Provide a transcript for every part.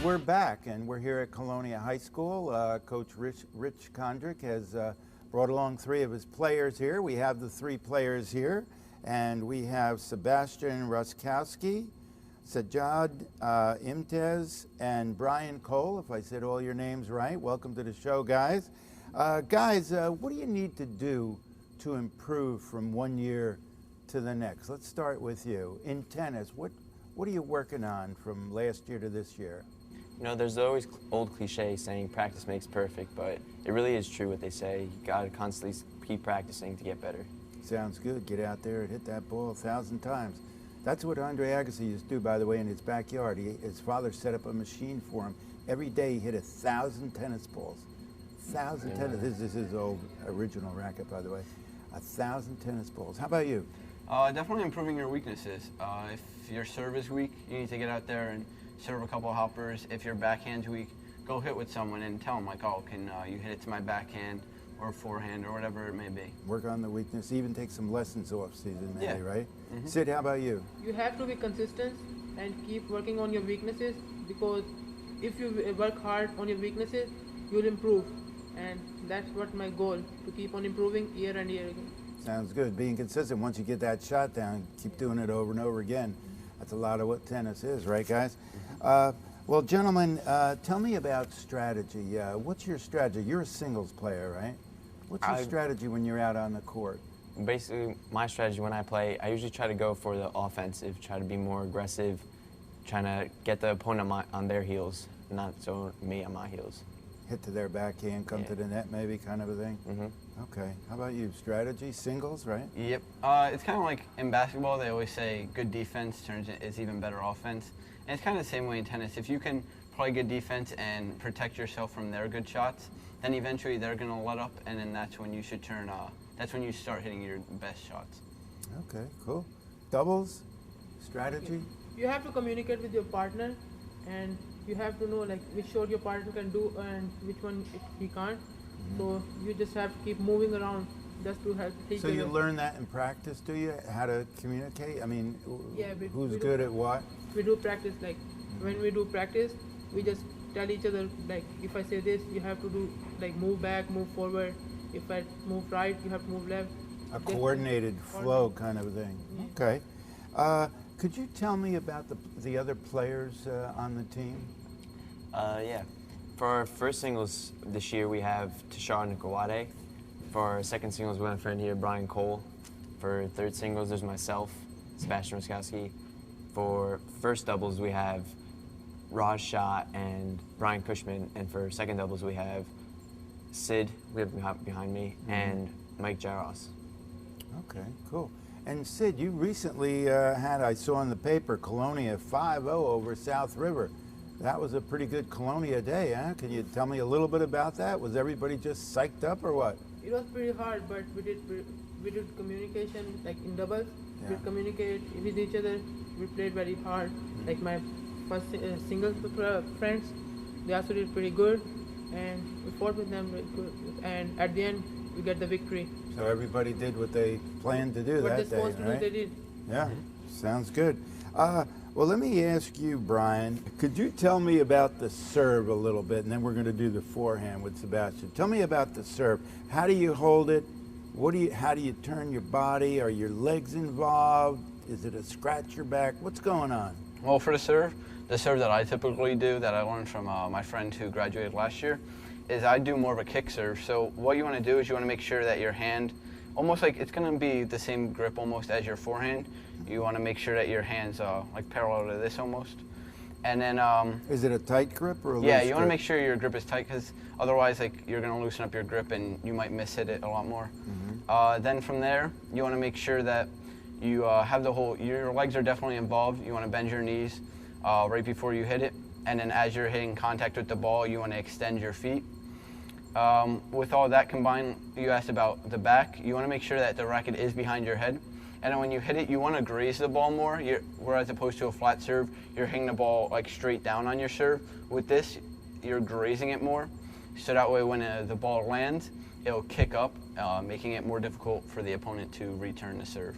We're back, and we're here at Colonia High School. Coach Rich Kondrick has brought along 3 of his players here. We have the 3 players here, and we have Sebastian Ruskowski, SAJJAD, IMTIAZ, and Brian Cole, if I said all your names right. Welcome to the show, guys. Guys, what do you need to do to improve from one year to the next? Let's start with you. In tennis, what are you working on from last year to this year? You know, there's always old cliche saying practice makes perfect, but it really is true what they say. You got to constantly keep practicing to get better. Sounds good. Get out there and hit that ball 1,000 times. That's what Andre Agassi used to do, by the way, in his backyard. His father set up a machine for him. Every day he hit 1,000 tennis balls. 1,000 tennis. This is his old original racket, by the way. 1,000 tennis balls. How about you? Definitely improving your weaknesses. If your serve is weak, you need to get out there and serve a couple of hoppers. If your backhand's weak, go hit with someone and tell them, like, oh, can you hit it to my backhand or forehand or whatever it may be. Work on the weakness, even take some lessons off season, maybe, Yeah. right? Mm-hmm. Sid, how about you? You have to be consistent and keep working on your weaknesses, because if you work hard on your weaknesses, you'll improve. And that's what my goal, to keep on improving year and year again. Sounds good. Being consistent. Once you get that shot down, keep doing it over and over again. That's a lot of what tennis is, right, guys? Well, gentlemen, tell me about strategy. What's your strategy? You're a singles player, right? What's your strategy when you're out on the court? Basically, my strategy when I play, I usually try to go for the offensive, try to be more aggressive, trying to get the opponent on their heels, not so me on my heels. Hit to their backhand, come to the net, maybe, kind of a thing? Mm-hmm. Okay. How about you? Strategy, singles, right? Yep. It's kind of like in basketball, they always say good defense is even better offense. And it's kind of the same way in tennis. If you can play good defense and protect yourself from their good shots, then eventually they're going to let up, and then that's when you should turn, that's when you start hitting your best shots. Okay, cool. Doubles, strategy? You have to communicate with your partner, and you have to know, like, which shot your partner can do and which one he can't. So you just have to keep moving around just to help each So other. you learn that in practice, do you? How to communicate? I mean, Yeah, who's good at what? We do practice, like, when we do practice, we just tell each other, like, if I say this, you have to do, like, move back, move forward. If I move right, you have to move left. A coordinated flow kind of a thing. Yeah. Okay. Could you tell me about the other players on the team? Yeah. For our first singles this year, we have Tashar Nikawade. For our second singles, we have a friend here, Brian Cole. For third singles, there's myself, Sebastian Ruskowski. For first doubles, we have Raj Shah and Brian Cushman. And for second doubles, we have Sid, we have behind me, and Mike Jaros. Okay, cool. And Sid, you recently had, I saw in the paper, Colonia 5-0 over South River. That was a pretty good Colonia day, huh? Can you tell me a little bit about that? Was everybody just psyched up or what? It was pretty hard, but we did communication, like, in doubles. Yeah. We communicate with each other. We played very hard. Like, my first singles friends, they also did pretty good, and we fought with them very good. And at the end, we got the victory. So everybody did what they planned to do What that they're day, supposed to do, right? they did. Yeah, sounds good. Well, let me ask you, Brian, could you tell me about the serve a little bit, and then we're going to do the forehand with Sebastian. Tell me about the serve. How do you hold it? How do you turn your body? Are your legs involved? Is it a scratch your back? What's going on? Well, for the serve that I typically do, that I learned from my friend who graduated last year, is I do more of a kick serve. So what you want to do is you want to make sure that your hand, almost like it's going to be the same grip almost as your forehand. You want to make sure that your hand's like parallel to this almost. And then is it a tight grip or a loose yeah, you want to grip? make sure your grip is tight, because otherwise, like, you're going to loosen up your grip and you might miss-hit it a lot more. Then from there, you want to make sure that you have your legs are definitely involved. You want to bend your knees right before you hit it. And then as you're hitting contact with the ball, you want to extend your feet. With all that combined, you asked about the back. You want to make sure that the racket is behind your head. And then when you hit it, you want to graze the ball more, whereas opposed to a flat serve, you're hitting the ball like straight down on your serve. With this, you're grazing it more, so that way when the ball lands, it'll kick up, making it more difficult for the opponent to return the serve.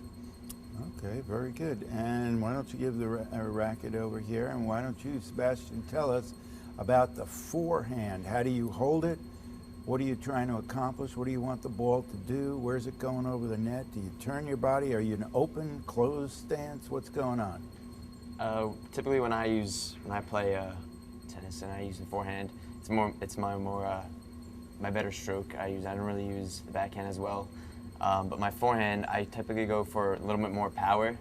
Okay, very good. And why don't you give the racket over here, and why don't you, Sebastian, tell us about the forehand. How do you hold it? What are you trying to accomplish? What do you want the ball to do? Where's it going over the net? Do you turn your body? Are you in an open, closed stance? What's going on? Typically, when I play tennis and I use the forehand, it's my better stroke. I don't really use the backhand as well. But my forehand, I typically go for a little bit more power,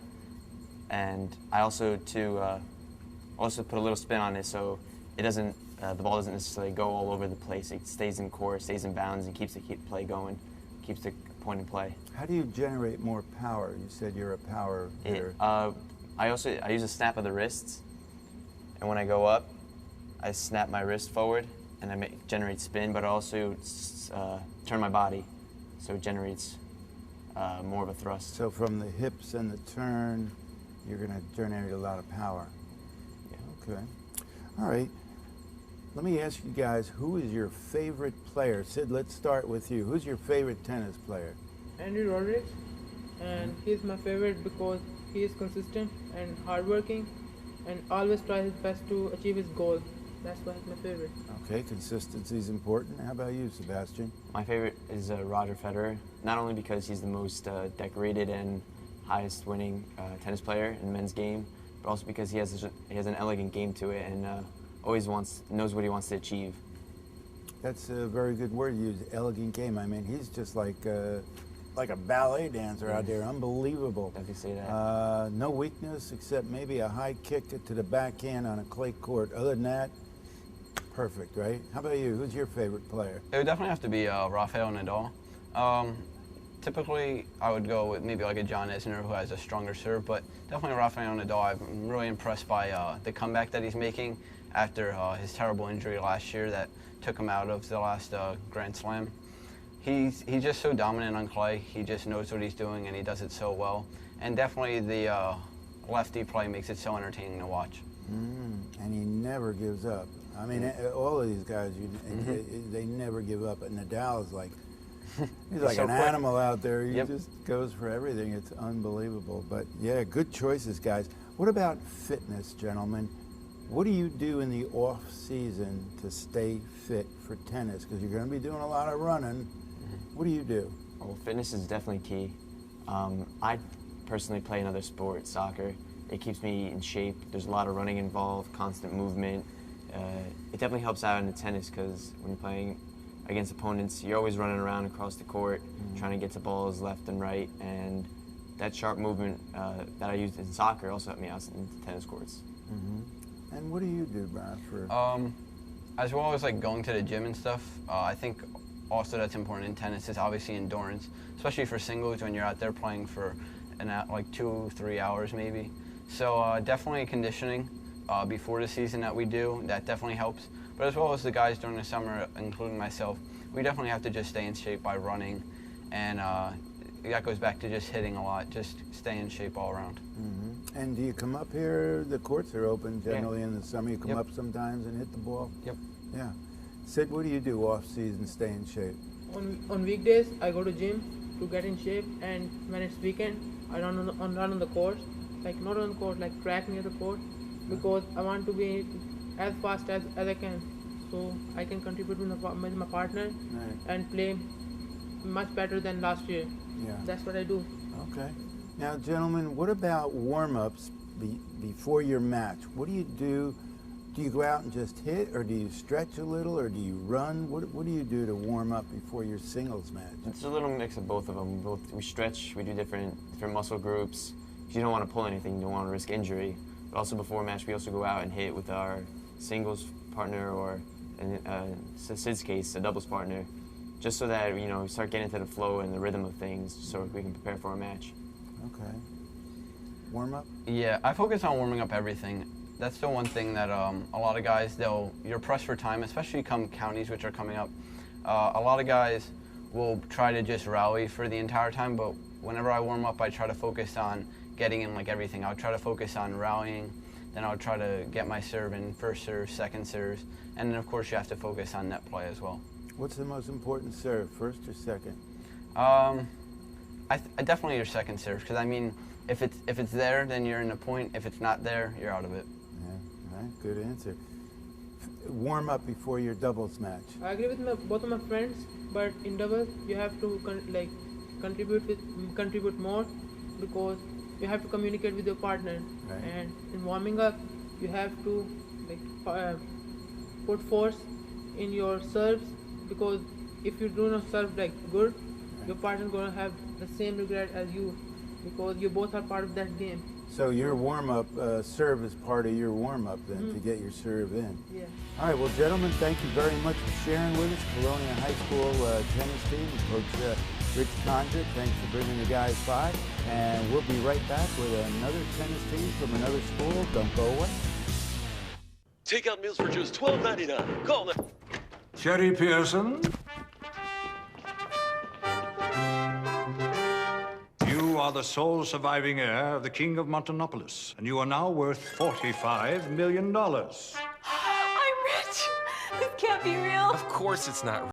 and I also put a little spin on it so it doesn't. The ball doesn't necessarily go all over the place. It stays in court, stays in bounds, and keeps the play going, keeps the point in play. How do you generate more power? You said you're a power hitter. I use a snap of the wrists, and when I go up, I snap my wrist forward, and I generate spin, but I also turn my body, so it generates more of a thrust. So from the hips and the turn, you're going to generate a lot of power. Yeah. Okay. All right. Let me ask you guys, who is your favorite player? Sid, let's start with you. Who's your favorite tennis player? Andy Roderick, and he's my favorite because he is consistent and hardworking and always tries his best to achieve his goal. That's why he's my favorite. Okay, consistency is important. How about you, Sebastian? My favorite is Roger Federer, not only because he's the most decorated and highest winning tennis player in the men's game, but also because he has an elegant game to it and always knows what he wants to achieve. That's a very good word to use, elegant game. I mean, he's just like a ballet dancer out there, unbelievable. Definitely say that. No weakness except maybe a high kick to the backhand on a clay court. Other than that, perfect, right? How about you? Who's your favorite player? It would definitely have to be Rafael Nadal. Typically, I would go with maybe like a John Isner who has a stronger serve, but definitely Rafael Nadal. I'm really impressed by the comeback that he's making after his terrible injury last year that took him out of the last Grand Slam. He's just so dominant on clay. He just knows what he's doing and he does it so well. And definitely the lefty play makes it so entertaining to watch. And he never gives up. I mean, all of these guys, they never give up. But Nadal is like, he's like so an quick. Animal out there. He Yep. just goes for everything. It's unbelievable. But yeah, good choices, guys. What about fitness, gentlemen? What do you do in the off season to stay fit for tennis? Because you're going to be doing a lot of running. What do you do? Well, fitness is definitely key. I personally play another sport, soccer. It keeps me in shape. There's a lot of running involved, constant movement. It definitely helps out in the tennis because when you're playing against opponents, you're always running around across the court, trying to get to balls left and right. And that sharp movement that I used in soccer also helped me out in the tennis courts. And what do you do, Brian? As well as like going to the gym and stuff, I think also that's important in tennis is obviously endurance, especially for singles when you're out there playing for like 2-3 hours maybe. So definitely conditioning before the season that we do, that definitely helps. But as well as the guys during the summer, including myself, we definitely have to just stay in shape by running, and that goes back to just hitting a lot, just stay in shape all around. And do you come up here? The courts are open generally in the summer. You come up sometimes and hit the ball? Yep. Yeah. Sid, what do you do off season, stay in shape? On weekdays, I go to gym to get in shape, and when it's weekend, I run on the court, like not on the court, like track near the court, because I want to be as fast as I can, so I can contribute with my partner and play much better than last year. Yeah. That's what I do. Okay. Now, gentlemen, what about warm-ups before your match? What do you do? Do you go out and just hit, or do you stretch a little, or do you run? What do you do to warm up before your singles match? It's a little mix of both of them. We stretch, we do different muscle groups. Because you don't want to pull anything, you don't want to risk injury. But also before a match, we also go out and hit with our singles partner, or in Sid's case, a doubles partner, just so that we start getting into the flow and the rhythm of things, so we can prepare for a match. Okay. Warm up? Yeah, I focus on warming up everything. That's the one thing that a lot of guys, you're pressed for time, especially come counties, which are coming up. A lot of guys will try to just rally for the entire time, but whenever I warm up, I try to focus on getting in like everything. I'll try to focus on rallying, then I'll try to get my serve in, first serve, second serves, and then of course you have to focus on net play as well. What's the most important serve, first or second? Definitely your second serve, because I mean, if it's there, then you're in the point. If it's not there, you're out of it. Yeah, right. Good answer. warm up before your doubles match? I agree with both of my friends, but in double you have to contribute more, because you have to communicate with your partner. Right. And in warming up, you have to put force in your serves, because if you do not serve good, your partner is gonna have the same regret as you, because you both are part of that game. So your warm-up serve is part of your warm-up then, to get your serve in. Yeah. All right, well, gentlemen, thank you very much for sharing with us. Colonia High School tennis team, Coach Rich Condrick, thanks for bringing the guys by. And we'll be right back with another tennis team from another school. Don't go away. Takeout meals for just $12.99. Call them. Sherry Pearson. You are the sole surviving heir of the King of Montanopolis, and you are now worth $45 million. I'm rich. This can't be real. Of course it's not